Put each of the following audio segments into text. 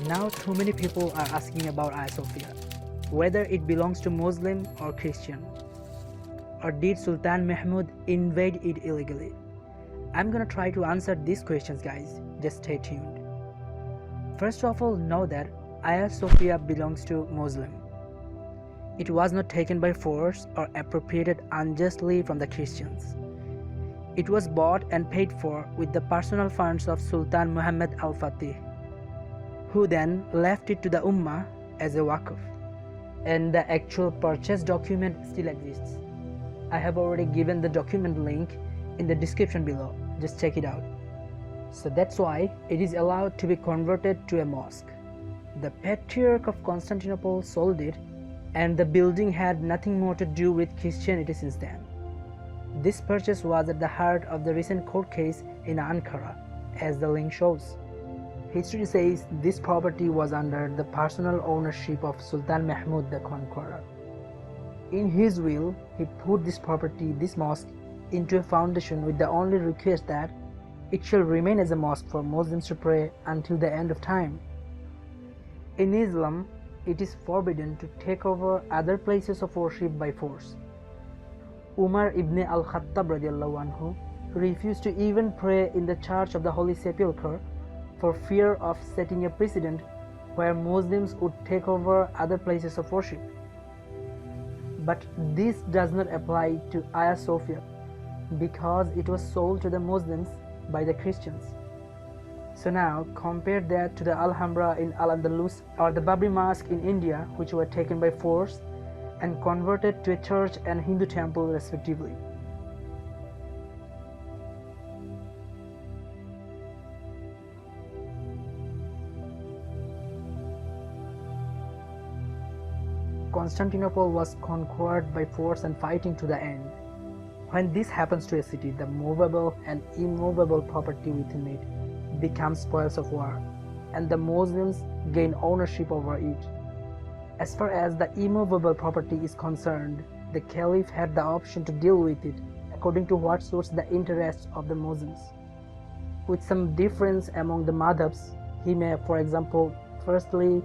Now too many people are asking about Hagia Sophia, whether it belongs to Muslim or Christian, or did Sultan Mahmud invade it illegally? I'm gonna try to answer these questions, guys, just stay tuned. First of all, know that Hagia Sophia belongs to Muslim. It was not taken by force or appropriated unjustly from the Christians. It was bought and paid for with the personal funds of Sultan Muhammad al-Fatih, who then left it to the Ummah as a waqf. And the actual purchase document still exists. I have already given the document link in the description below, just check it out. So that's why it is allowed to be converted to a mosque. The Patriarch of Constantinople sold it, and the building had nothing more to do with Christianity since then. This purchase was at the heart of the recent court case in Ankara, as the link shows. History says this property was under the personal ownership of Sultan Mahmud the Conqueror. In his will, he put this property, this mosque, into a foundation with the only request that it shall remain as a mosque for Muslims to pray until the end of time. In Islam, it is forbidden to take over other places of worship by force. Umar ibn al-Khattab radiallahu anhu refused to even pray in the Church of the Holy Sepulchre for fear of setting a precedent where Muslims would take over other places of worship. But this does not apply to Hagia Sophia because it was sold to the Muslims by the Christians. So now compare that to the Alhambra in Al-Andalus or the Babri Mosque in India, which were taken by force and converted to a church and Hindu temple respectively. Constantinople was conquered by force and fighting to the end. When this happens to a city, the movable and immovable property within it becomes spoils of war, and the Muslims gain ownership over it. As far as the immovable property is concerned, the Caliph had the option to deal with it according to what suits the interests of the Muslims. With some difference among the madhabs, he may, for example, firstly,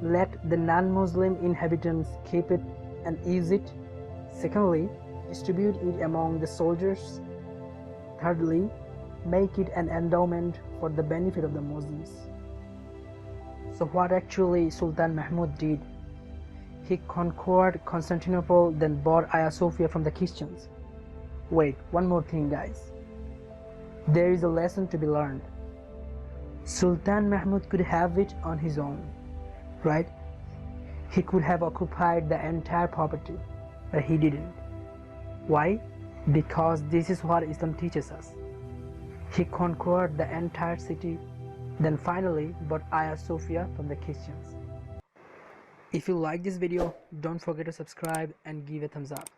let the non-Muslim inhabitants keep it and use it. Secondly, distribute it among the soldiers. Thirdly, make it an endowment for the benefit of the Muslims. So what actually Sultan Mahmud did? He conquered Constantinople, then bought Hagia Sophia from the Christians. Wait, one more thing, guys. There is a lesson to be learned. Sultan Mahmud could have it on his own, right? He could have occupied the entire property, but he didn't. Why? Because this is what Islam teaches us. He conquered the entire city, then finally bought Hagia Sophia from the Christians. If you like this video, don't forget to subscribe and give a thumbs up.